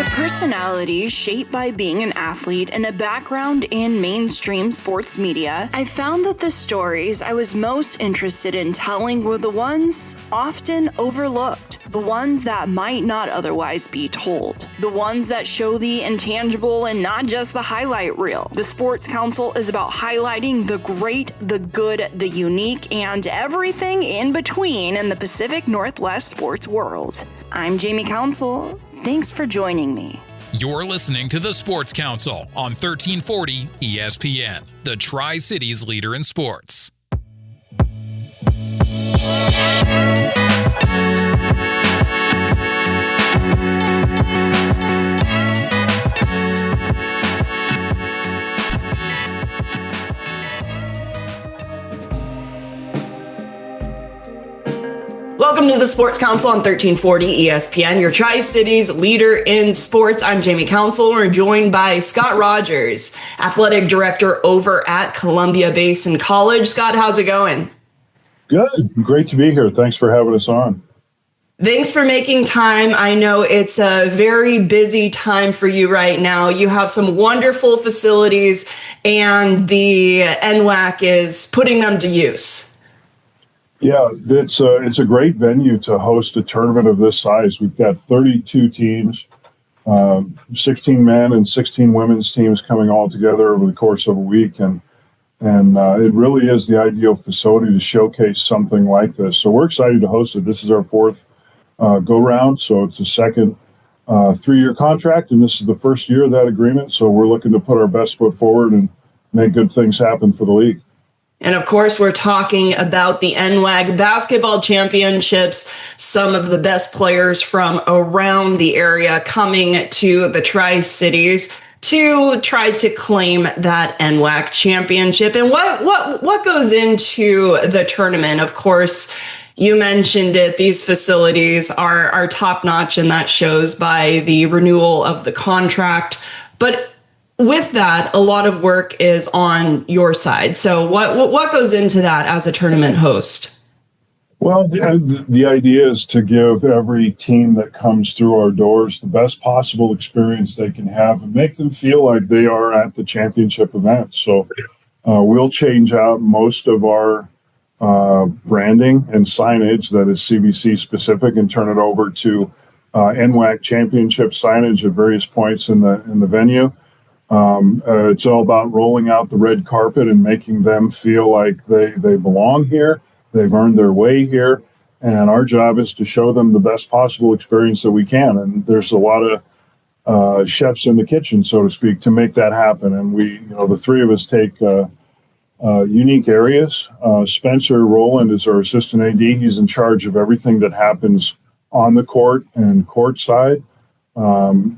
a personality shaped by being an athlete and a background in mainstream sports media, I found that the stories I was most interested in telling were the ones often overlooked, the ones that might not otherwise be told, the ones that show the intangible and not just the highlight reel. The Sports Council is about highlighting the great, the good, the unique, and everything in between in the Pacific Northwest sports world. I'm Jamie Council. Thanks for joining me. You're listening to the Sports Council on 1340 ESPN, the Tri-Cities leader in sports. Welcome to the Sports Council on 1340 ESPN, your Tri-Cities leader in sports. I'm Jamie Council. We're joined by Scott Rogers, athletic director over at Columbia Basin College. Scott, how's it going? Good. Great to be here. Thanks for having us on. Thanks for making time. I know it's a very busy time for you right now. You have some wonderful facilities, and the NWAC is putting them to use. Yeah, it's a great venue to host a tournament of this size. We've got 32 teams, 16 men and 16 women's teams coming all together over the course of a week, and it really is the ideal facility to showcase something like this. So we're excited to host it. This is our fourth go-round, so it's a second 3-year contract, and this is the first year of that agreement. So we're looking to put our best foot forward and make good things happen for the league. And of course, we're talking about the NWAC Basketball Championships, some of the best players from around the area coming to the Tri-Cities to try to claim that NWAC championship. And what goes into the tournament? Of course, you mentioned it. These facilities are top-notch, and that shows by the renewal of the contract. But with that, a lot of work is on your side. So what goes into that as a tournament host? Well, the idea is to give every team that comes through our doors the best possible experience they can have and make them feel like they are at the championship event. So we'll change out most of our branding and signage that is CBC specific and turn it over to NWAC championship signage at various points in the venue. It's all about rolling out the red carpet and making them feel like they belong here. They've earned their way here. And our job is to show them the best possible experience that we can. And there's a lot of chefs in the kitchen, so to speak, to make that happen. And we, the three of us take unique areas. Spencer Rowland is our assistant AD. He's in charge of everything that happens on the court and courtside.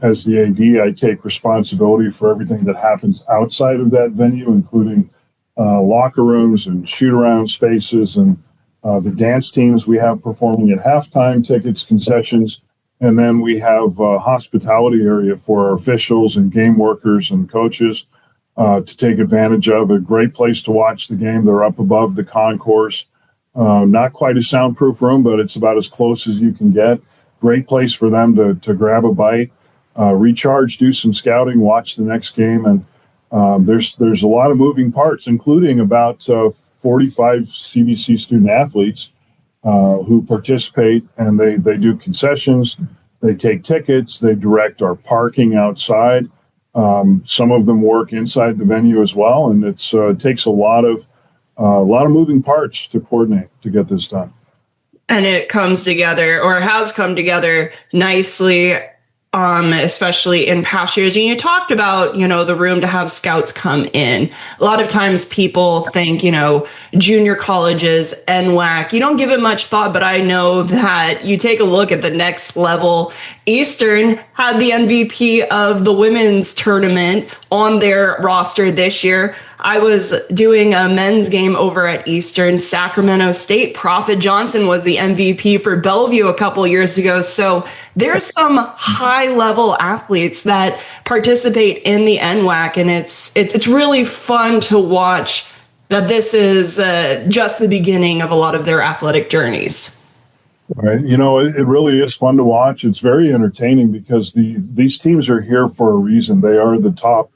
As the AD, I take responsibility for everything that happens outside of that venue, including locker rooms and shoot-around spaces and the dance teams we have performing at halftime, tickets, concessions, and then we have a hospitality area for our officials and game workers and coaches to take advantage of. A great place to watch the game. They're up above the concourse. Not quite a soundproof room, but it's about as close as you can get. Great place for them to grab a bite, recharge, do some scouting, watch the next game. And there's a lot of moving parts, including about 45 CBC student athletes who participate, and they do concessions, they take tickets, they direct our parking outside. Some of them work inside the venue as well, and it takes a lot of moving parts to coordinate to get this done. And it comes together, or has come together nicely, especially in past years. And you talked about, the room to have scouts come in. A lot of times people think, junior colleges, NWAC, you don't give it much thought, but I know that you take a look at the next level. Eastern had the MVP of the women's tournament on their roster this year. I was doing a men's game over at Eastern. Sacramento State, Prophet Johnson was the MVP for Bellevue a couple years ago. So there's some high-level athletes that participate in the NWAC, and it's really fun to watch that this is just the beginning of a lot of their athletic journeys. Right. It really is fun to watch. It's very entertaining because these teams are here for a reason. They are the top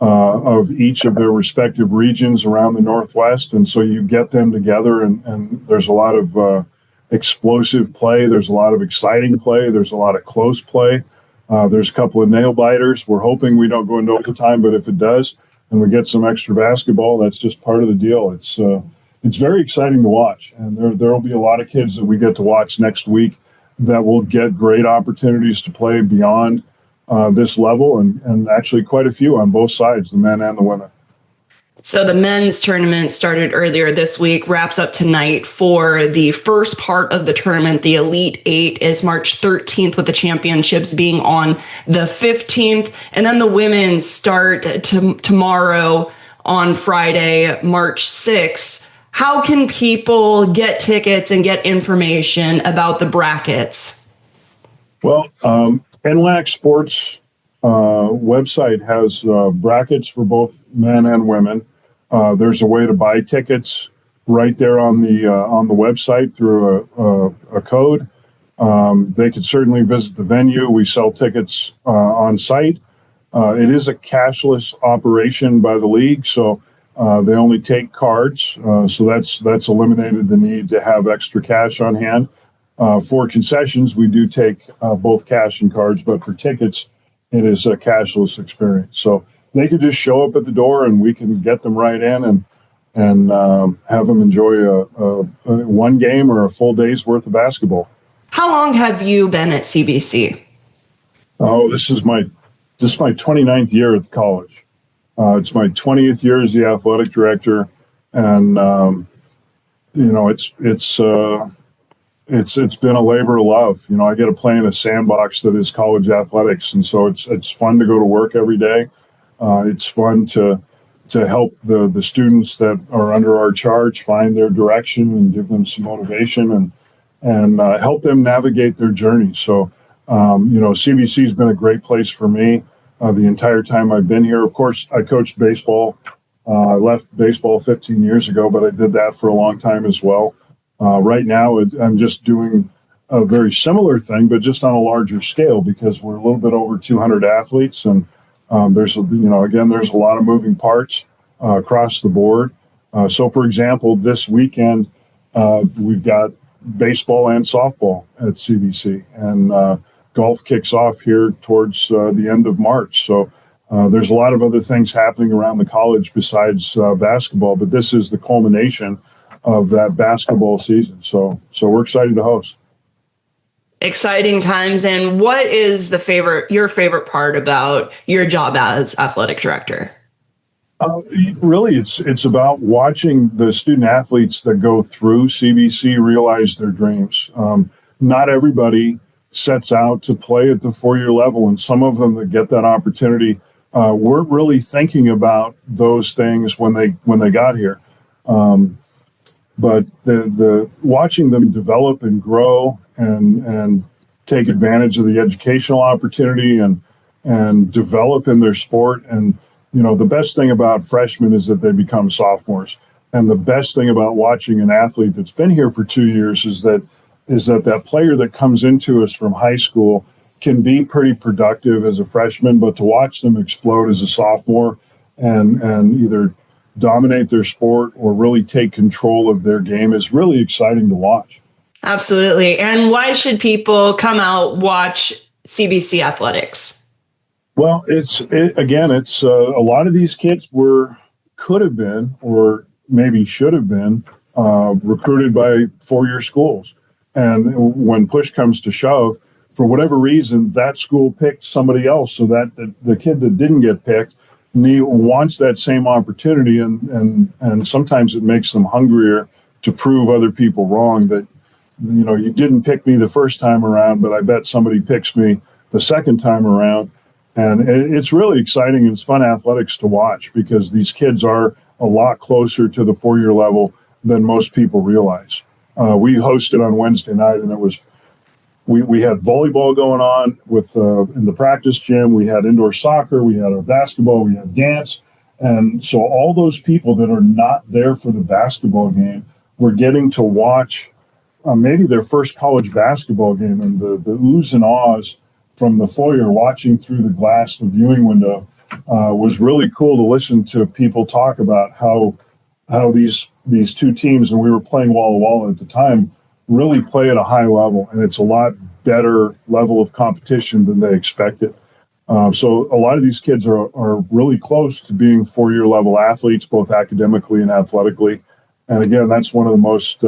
of each of their respective regions around the Northwest. And so you get them together, and there's a lot of explosive play. There's a lot of exciting play. There's a lot of close play. There's a couple of nail biters. We're hoping we don't go into overtime, but if it does and we get some extra basketball, that's just part of the deal. It's very exciting to watch. And there will be a lot of kids that we get to watch next week that will get great opportunities to play beyond this level, and actually quite a few on both sides, the men and the women. So the men's tournament started earlier this week, wraps up tonight. For the first part of the tournament, the Elite Eight is March 13th, with the championships being on the 15th. And then the women's start tomorrow on Friday, March 6th. How can people get tickets and get information about the brackets? Well, NWAC Sports website has brackets for both men and women. There's a way to buy tickets right there on the website through a code. They could certainly visit the venue. We sell tickets on site. It is a cashless operation by the league, so they only take cards. So that's eliminated the need to have extra cash on hand. For concessions, we do take both cash and cards, but for tickets, it is a cashless experience. So they could just show up at the door, and we can get them right in and have them enjoy a one game or a full day's worth of basketball. How long have you been at CBC? Oh, this is my 29th year at the college. It's my 20th year as the athletic director, and it's been a labor of love. I get to play in a sandbox that is college athletics, and so it's fun to go to work every day. It's fun to help the students that are under our charge find their direction and give them some motivation and help them navigate their journey. So, CBC has been a great place for me the entire time I've been here. Of course, I coached baseball. I left baseball 15 years ago, but I did that for a long time as well. Right now, I'm just doing a very similar thing, but just on a larger scale, because we're a little bit over 200 athletes, and there's a lot of moving parts across the board. So, for example, this weekend we've got baseball and softball at CBC, and golf kicks off here towards the end of March. So there's a lot of other things happening around the college besides basketball, but this is the culmination of that basketball season. So we're excited to host. Exciting times. And what is your favorite part about your job as athletic director? Really, it's about watching the student athletes that go through CBC realize their dreams. Not everybody sets out to play at the 4-year level, and some of them that get that opportunity weren't really thinking about those things when they got here. But the watching them develop and grow and take advantage of the educational opportunity and develop in their sport. And, the best thing about freshmen is that they become sophomores. And the best thing about watching an athlete that's been here for 2 years is that player that comes into us from high school can be pretty productive as a freshman, but to watch them explode as a sophomore and either dominate their sport or really take control of their game is really exciting to watch. Absolutely. And why should people come out, watch CBC athletics? Well, it's a lot of these kids could have been, or maybe should have been, recruited by 4-year schools. And when push comes to shove, for whatever reason, that school picked somebody else, so that the kid that didn't get picked wants that same opportunity, and sometimes it makes them hungrier to prove other people wrong, that you didn't pick me the first time around, but I bet somebody picks me the second time around. And it's really exciting, and it's fun athletics to watch, because these kids are a lot closer to the 4-year level than most people realize. We hosted on Wednesday night, and we had volleyball going on in the practice gym. We had indoor soccer, we had our basketball, we had dance. And so all those people that are not there for the basketball game were getting to watch maybe their first college basketball game, and the oohs and ahs from the foyer watching through the glass, the viewing window, was really cool to listen to people talk about how these two teams, and we were playing wall to wall at the time, really play at a high level, and it's a lot better level of competition than they expected. So a lot of these kids are really close to being four-year level athletes, both academically and athletically. And again, that's one of the most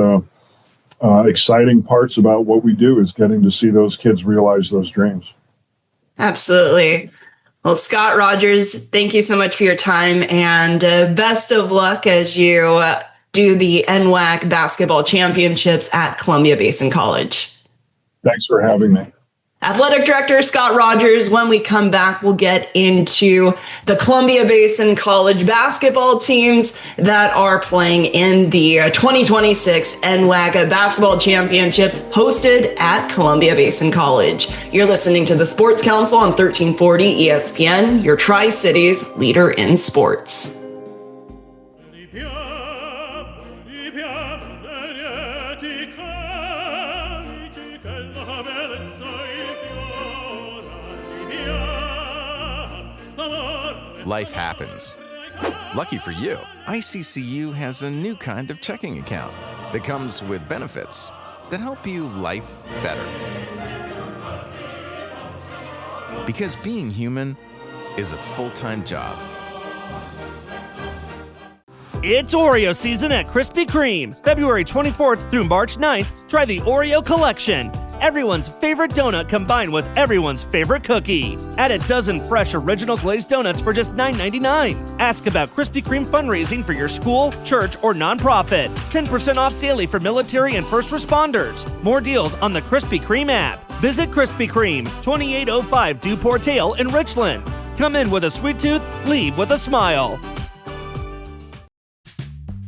exciting parts about what we do, is getting to see those kids realize those dreams. Absolutely. Well, Scott Rogers, thank you so much for your time, and best of luck as you do the NWAC Basketball Championships at Columbia Basin College. Thanks for having me. Athletic Director Scott Rogers. When we come back, we'll get into the Columbia Basin College basketball teams that are playing in the 2026 NWAC Basketball Championships hosted at Columbia Basin College. You're listening to the Sports Council on 1340 ESPN, your Tri-Cities leader in sports. Life happens. Lucky for you, ICCU has a new kind of checking account that comes with benefits that help you life better. Because being human is a full-time job. It's Oreo season at Krispy Kreme. February 24th through March 9th, try the Oreo Collection. Everyone's favorite donut combined with everyone's favorite cookie. Add a dozen fresh original glazed donuts for just $9.99. Ask about Krispy Kreme fundraising for your school, church, or nonprofit. 10% off daily for military and first responders. More deals on the Krispy Kreme app. Visit Krispy Kreme, 2805 Duport Dale in Richland. Come in with a sweet tooth, leave with a smile.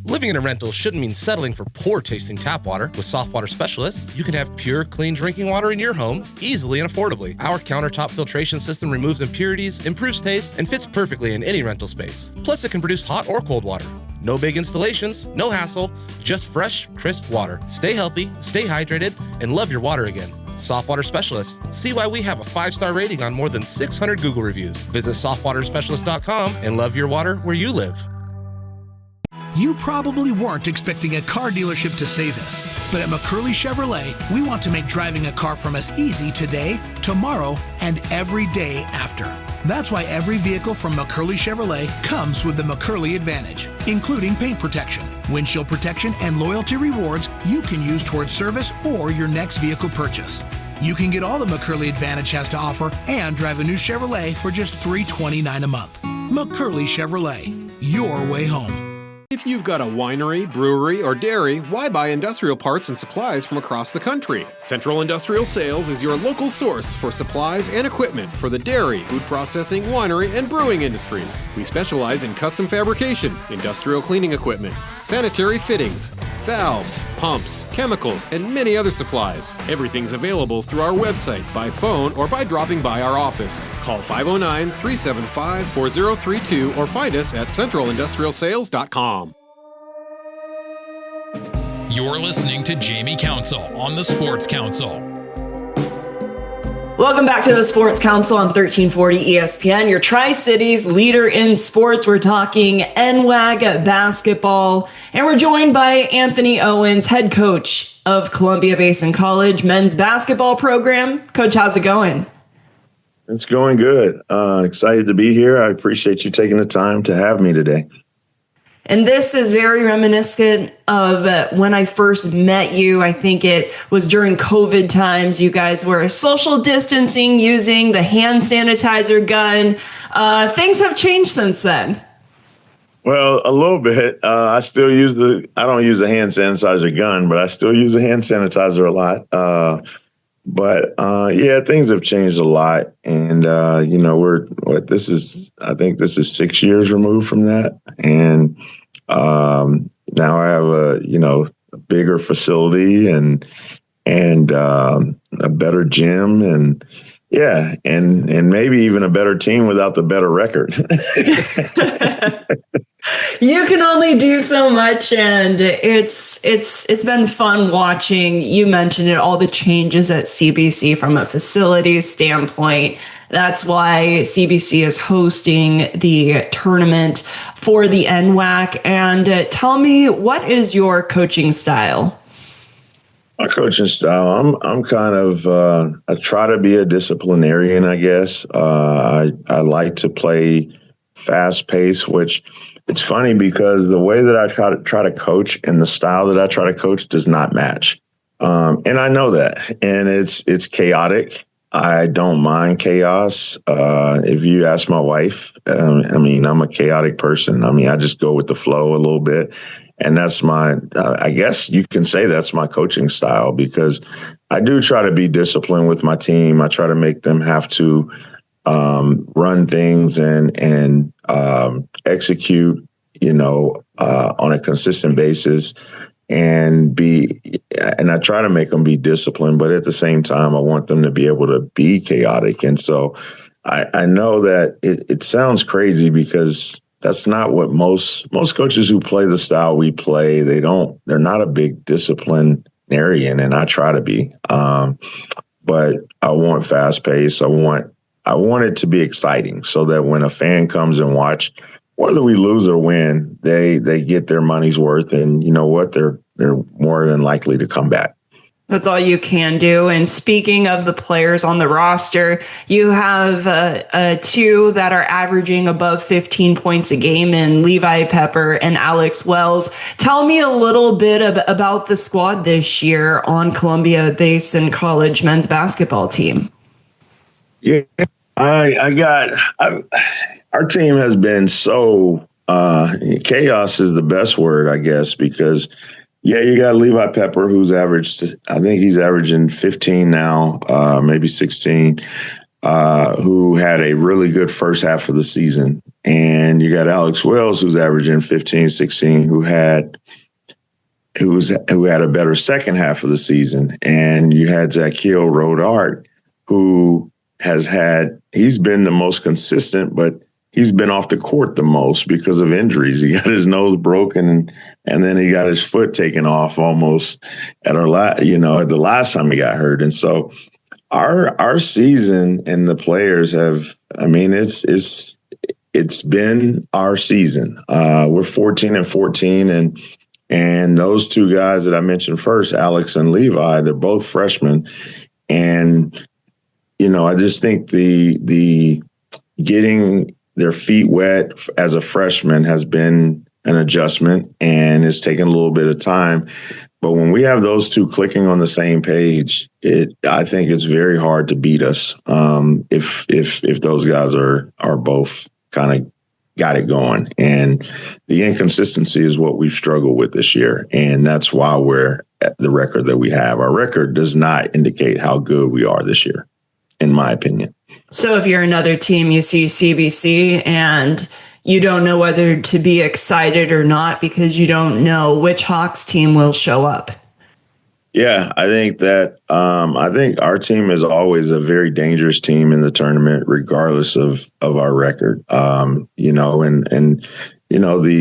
Living in a rental shouldn't mean settling for poor-tasting tap water. With Soft Water Specialists, you can have pure, clean drinking water in your home easily and affordably. Our countertop filtration system removes impurities, improves taste, and fits perfectly in any rental space. Plus, it can produce hot or cold water. No big installations, no hassle, just fresh, crisp water. Stay healthy, stay hydrated, and love your water again. Soft Water Specialists. See why we have a 5-star rating on more than 600 Google reviews. Visit softwaterspecialist.com and love your water where you live. You probably weren't expecting a car dealership to say this, but at McCurley Chevrolet, we want to make driving a car from us easy today, tomorrow, and every day after. That's why every vehicle from McCurley Chevrolet comes with the McCurley Advantage, including paint protection, windshield protection, and loyalty rewards you can use towards service or your next vehicle purchase. You can get all the McCurley Advantage has to offer and drive a new Chevrolet for just $329 a month. McCurley Chevrolet, your way home. If you've got a winery, brewery, or dairy, why buy industrial parts and supplies from across the country? Central Industrial Sales is your local source for supplies and equipment for the dairy, food processing, winery, and brewing industries. We specialize in custom fabrication, industrial cleaning equipment, sanitary fittings, valves, pumps, chemicals, and many other supplies. Everything's available through our website, by phone, or by dropping by our office. Call 509-375-4032 or find us at centralindustrialsales.com. You're listening to Jamie Council on the Sports Council. Welcome back to the Sports Council on 1340 ESPN, your Tri-Cities leader in sports. We're talking NWAC basketball, and we're joined by Anthony Owens, head coach of Columbia Basin College men's basketball program. Coach, how's it going? It's going good. Excited to be here. I appreciate you taking the time to have me today. And this is very reminiscent of when I first met you. I think it was during COVID times. You guys were social distancing, using the hand sanitizer gun. Things have changed since then. Well, a little bit. I still use I don't use a hand sanitizer gun, but I still use a hand sanitizer a lot. Yeah, things have changed a lot. And, I think this is 6 years removed from that. And now I have a bigger facility and a better gym and maybe even a better team without the better record. You can only do so much, and it's been fun watching. You mentioned it, all the changes at CBC from a facilities standpoint. That's why CBC is hosting the tournament for the NWAC. And tell me, what is your coaching style? My coaching style, I'm kind of, I try to be a disciplinarian, I guess. I like to play fast pace, which it's funny because the way that I try to coach and the style that I try to coach does not match. And I know that, and it's chaotic. I don't mind chaos. If you ask my wife, I'm a chaotic person. I just go with the flow a little bit. And that's I guess you can say that's my coaching style, because I do try to be disciplined with my team. I try to make them have to run things and execute, on a consistent basis, and I try to make them be disciplined, but at the same time, I want them to be able to be chaotic. And so I know that it sounds crazy, because that's not what most coaches who play the style we play, they're not a big disciplinarian, and I try to be. But I want fast pace. I want it to be exciting, so that when a fan comes and watch, whether we lose or win, they get their money's worth, and you know what? They're more than likely to come back. That's all you can do. And speaking of the players on the roster, you have two that are averaging above 15 points a game in Levi Pepper and Alex Wells. Tell me a little bit about the squad this year on Columbia Basin College men's basketball team. Yeah, our team has been so chaos is the best word, I guess, because you got Levi Pepper, who's I think he's averaging 15 now, maybe 16, who had a really good first half of the season. And you got Alex Wells, who's averaging 15, 16, who had a better second half of the season. And you had Zakiel Rodart, who he's been the most consistent, but he's been off the court the most because of injuries. He got his nose broken, and then he got his foot taken off almost at the last time he got hurt. And so our season and the players have, it's been our season. We're 14-14, and those two guys that I mentioned first, Alex and Levi, they're both freshmen. And I just think the getting their feet wet as a freshman has been an adjustment, and it's taken a little bit of time. But when we have those two clicking on the same page, I think it's very hard to beat us if those guys are both kind of got it going. And the inconsistency is what we've struggled with this year, and that's why we're at the record that we have. Our record does not indicate how good we are this year, in my opinion. So if you're another team, you see CBC and you don't know whether to be excited or not, because you don't know which Hawks team will show up. Yeah, I think that I think our team is always a very dangerous team in the tournament, regardless of our record. The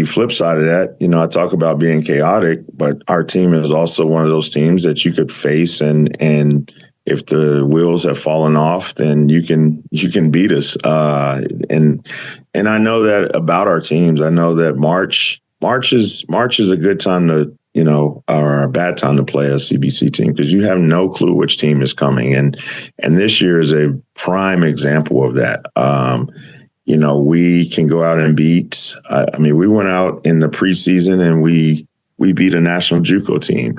flip side of that, I talk about being chaotic, but our team is also one of those teams that you could face, and if the wheels have fallen off, then you can beat us. And I know that about our teams. I know that March is a good time to, or a bad time to play a CBC team, because you have no clue which team is coming. And this year is a prime example of that. We can go out and beat. We went out in the preseason and we beat a national JUCO team.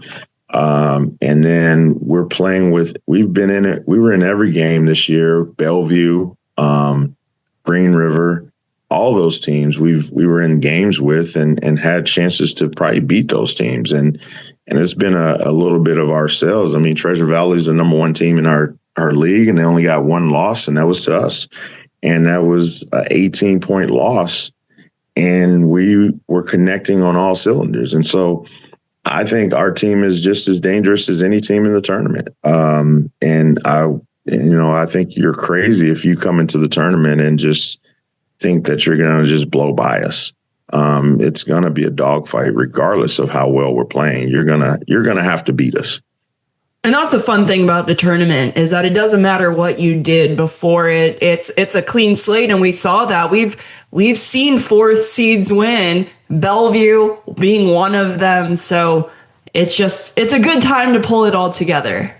And then we're playing we've been in it. We were in every game this year, Bellevue, Green River, all those teams we were in games with and had chances to probably beat those teams. And it's been a little bit of ourselves. Treasure Valley is the number one team in our league, and they only got one loss, and that was to us. And that was an 18-point loss. And we were connecting on all cylinders. And so I think our team is just as dangerous as any team in the tournament. And I think you're crazy if you come into the tournament and just think that you're going to just blow by us. it's going to be a dogfight regardless of how well we're playing. You're going to have to beat us. And that's the fun thing about the tournament is that it doesn't matter what you did before it. It's a clean slate, and we saw that. We've seen fourth seeds win, Bellevue being one of them. So it's a good time to pull it all together.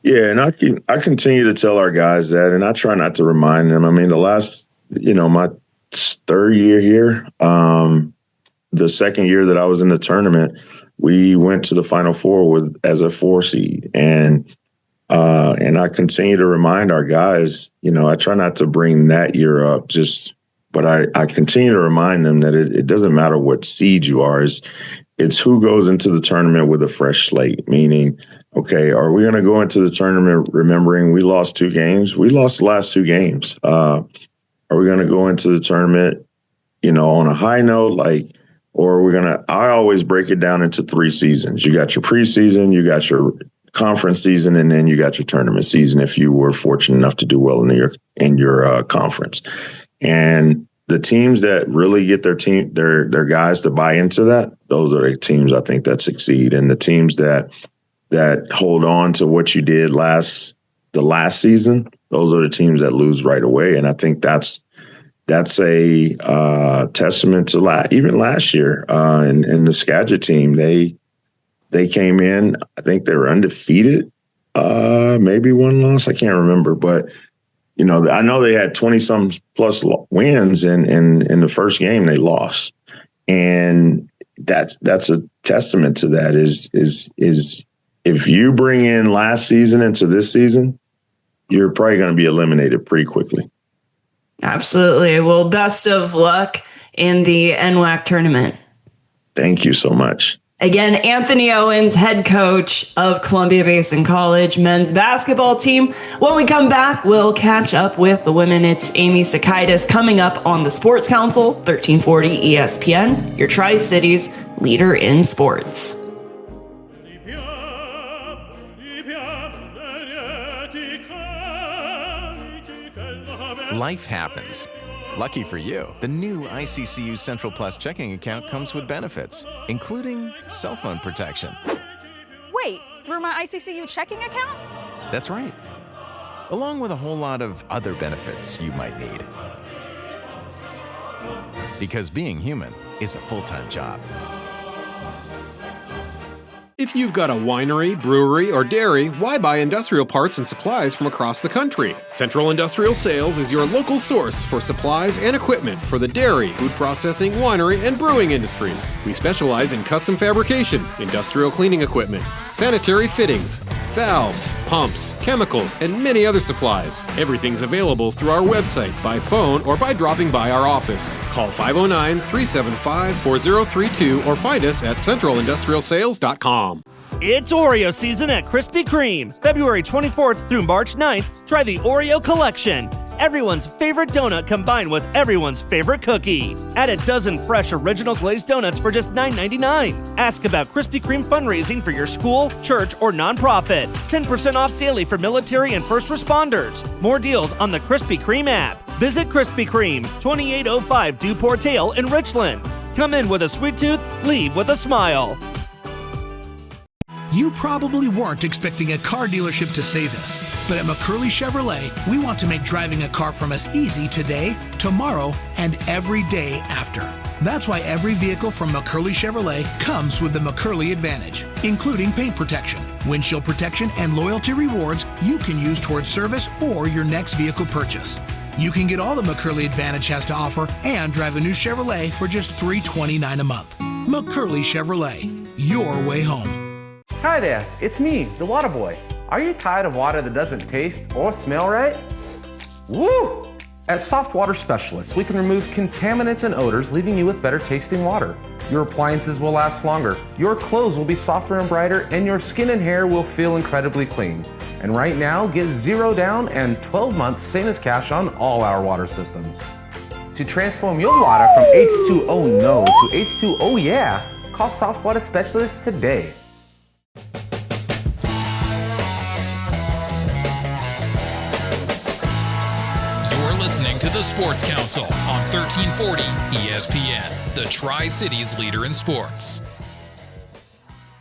Yeah, and I continue to tell our guys that, and I try not to remind them. I mean, the last, my third year here, the second year that I was in the tournament, we went to the Final Four as a 4 seed, and I continue to remind our guys. I try not to bring that year up, but I continue to remind them that it doesn't matter what seed you are. It's who goes into the tournament with a fresh slate. Meaning, okay, are we going to go into the tournament remembering we lost 2 games? We lost the last 2 games. Are we going to go into the tournament, on a high note, or we're going to, I always break it down into 3 seasons. You got your preseason, you got your conference season, and then you got your tournament season if you were fortunate enough to do well in your conference. And the teams that really get their guys to buy into that, those are the teams I think that succeed. And the teams that hold on to what you did the last season, those are the teams that lose right away. And I think that's a testament to even last year. And the Skagit team, they came in, I think they were undefeated, maybe 1 loss. I can't remember, but I know they had 20-some plus wins, and in the first game they lost. And that's a testament to that is if you bring in last season into this season, you're probably going to be eliminated pretty quickly. Absolutely. Well, best of luck in the NWAC tournament. Thank you so much. Again, Anthony Owens, head coach of Columbia Basin College men's basketball team. When we come back, we'll catch up with the women. It's Amy Sakaitis coming up on the Sports Council, 1340 ESPN, your Tri-Cities leader in sports. Life happens. Lucky for you, the new ICCU Central Plus checking account comes with benefits, including cell phone protection. Wait, through my ICCU checking account? That's right. Along with a whole lot of other benefits you might need. Because being human is a full-time job. If you've got a winery, brewery, or dairy, why buy industrial parts and supplies from across the country? Central Industrial Sales is your local source for supplies and equipment for the dairy, food processing, winery, and brewing industries. We specialize in custom fabrication, industrial cleaning equipment, sanitary fittings, valves, pumps, chemicals, and many other supplies. Everything's available through our website, by phone, or by dropping by our office. Call 509-375-4032 or find us at centralindustrialsales.com. It's Oreo season at Krispy Kreme. February 24th through March 9th, try the Oreo Collection. Everyone's favorite donut combined with everyone's favorite cookie. Add a dozen fresh original glazed donuts for just $9.99. Ask about Krispy Kreme fundraising for your school, church, or nonprofit. 10% off daily for military and first responders. More deals on the Krispy Kreme app. Visit Krispy Kreme, 2805 Duport Tail in Richland. Come in with a sweet tooth, leave with a smile. You probably weren't expecting a car dealership to say this, but at McCurley Chevrolet, we want to make driving a car from us easy today, tomorrow, and every day after. That's why every vehicle from McCurley Chevrolet comes with the McCurley Advantage, including paint protection, windshield protection, and loyalty rewards you can use towards service or your next vehicle purchase. You can get all the McCurley Advantage has to offer and drive a new Chevrolet for just $329 a month. McCurley Chevrolet, your way home. Hi there, it's me, the Water Boy. Are you tired of water that doesn't taste or smell right? Woo! At Soft Water Specialists, we can remove contaminants and odors, leaving you with better tasting water. Your appliances will last longer, your clothes will be softer and brighter, and your skin and hair will feel incredibly clean. And right now, get 0 down and 12 months same as cash on all our water systems. To transform your water from H2O no to H2O yeah, call Soft Water Specialists today. Listening to the the Sports Council on 1340 ESPN, the Tri-Cities leader in sports.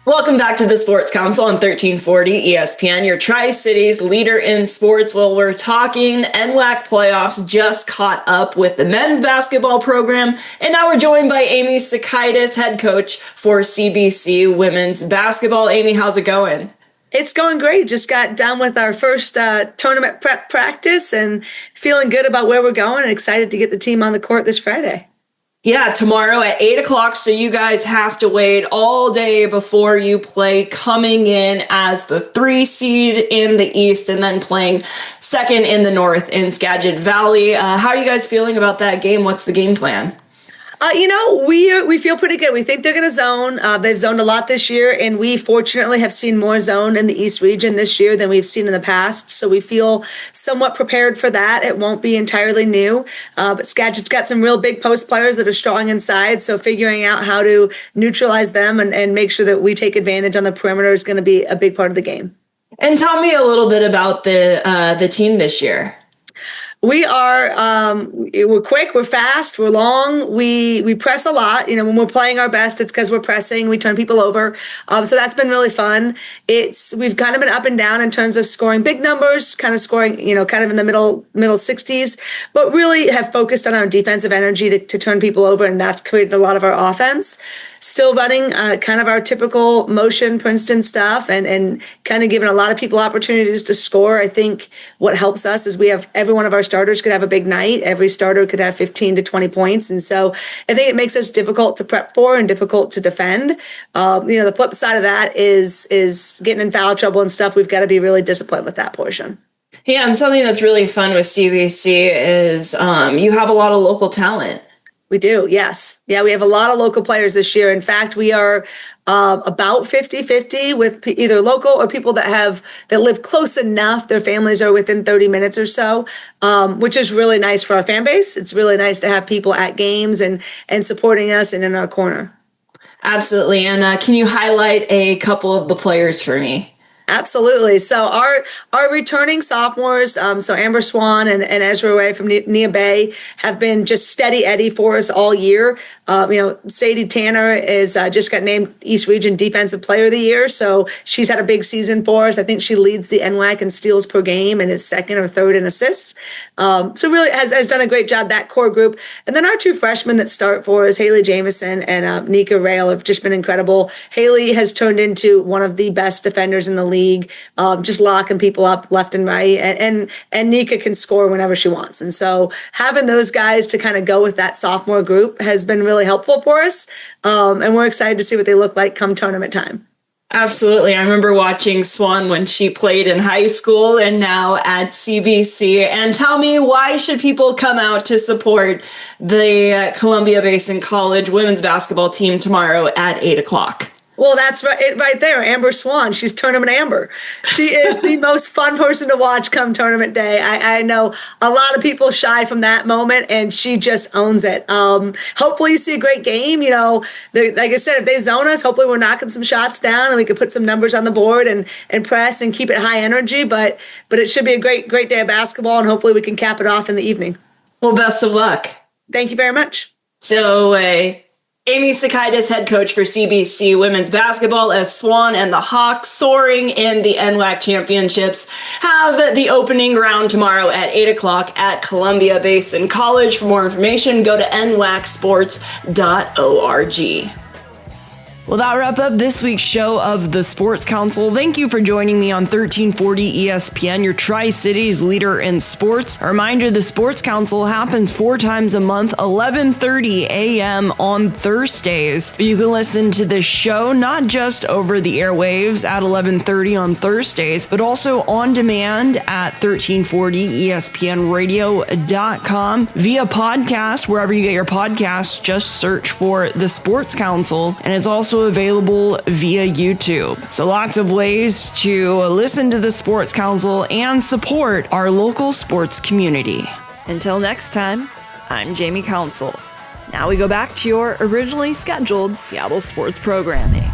Welcome back to the Sports Council on 1340 ESPN, your Tri-Cities leader in sports. Well, we're talking NWAC playoffs, just caught up with the men's basketball program, and now we're joined by Amy Sakaitis, head coach for CBC women's basketball. Amy, how's it going? It's going great. Just got done with our first tournament prep practice and feeling good about where we're going and excited to get the team on the court this Friday. Yeah, tomorrow at 8 o'clock. So you guys have to wait all day before you play, coming in as the 3 seed in the East and then playing second in the North in Skagit Valley. How are you guys feeling about that game? What's the game plan? We feel pretty good. We think they're going to zone. They've zoned a lot this year, and we fortunately have seen more zone in the East region this year than we've seen in the past. So we feel somewhat prepared for that. It won't be entirely new, but Skagit's got some real big post players that are strong inside. So figuring out how to neutralize them and make sure that we take advantage on the perimeter is going to be a big part of the game. And tell me a little bit about the team this year. We are, we're quick, we're fast, we're long, we press a lot. When we're playing our best, it's because we're pressing, we turn people over. So that's been really fun. We've kind of been up and down in terms of scoring big numbers, kind of scoring, kind of in the middle 60s, but really have focused on our defensive energy to turn people over. And that's created a lot of our offense. Still running kind of our typical motion Princeton stuff and kind of giving a lot of people opportunities to score. I think what helps us is we have every one of our starters could have a big night. Every starter could have 15 to 20 points. And so I think it makes us difficult to prep for and difficult to defend. The flip side of that is getting in foul trouble and stuff. We've got to be really disciplined with that portion. Yeah, and something that's really fun with CBC is you have a lot of local talent. We do, yes. Yeah, we have a lot of local players this year. In fact, we are about 50-50 with either local or people that live close enough. Their families are within 30 minutes or so, which is really nice for our fan base. It's really nice to have people at games and supporting us and in our corner. Absolutely. And can you highlight a couple of the players for me? Absolutely. So our returning sophomores, so Amber Swan and Ezra Ray from Nia Bay have been just steady Eddie for us all year. Sadie Tanner is just got named East Region Defensive Player of the Year. So she's had a big season for us. I think she leads the NWAC in steals per game and is second or third in assists. So really has done a great job, that core group. And then our 2 freshmen that start for us, Haley Jameson and Nika Rail, have just been incredible. Haley has turned into one of the best defenders in the league, just locking people up left and right. And Nika can score whenever she wants. And so having those guys to kind of go with that sophomore group has been really helpful for us. And we're excited to see what they look like come tournament time. Absolutely. I remember watching Swan when she played in high school and now at CBC. And tell me, why should people come out to support the Columbia Basin College women's basketball team tomorrow at 8 o'clock? Well, that's right there. Amber Swan. She's Tournament Amber. She is the most fun person to watch come tournament day. I know a lot of people shy from that moment, and she just owns it. Hopefully you see a great game. Like I said, if they zone us, hopefully we're knocking some shots down and we can put some numbers on the board and press and keep it high energy. But it should be a great day of basketball, and hopefully we can cap it off in the evening. Well, best of luck. Thank you very much. So, Amy Sakaitis, head coach for CBC women's basketball, as Swan and the Hawks, soaring in the NWAC championships, have the opening round tomorrow at 8 o'clock at Columbia Basin College. For more information, go to nwacsports.org. Well, that'll wrap up this week's show of the Sports Council. Thank you for joining me on 1340 ESPN, your Tri-Cities leader in sports. A reminder, the Sports Council happens 4 times a month, 11:30 a.m. on Thursdays. But you can listen to this show not just over the airwaves at 11:30 on Thursdays, but also on demand at 1340ESPNradio.com via podcast. Wherever you get your podcasts, just search for the Sports Council. And it's also available via YouTube. So lots of ways to listen to the Sports Council and support our local sports community. Until next time, I'm Jamie Council. Now we go back to your originally scheduled Seattle sports programming.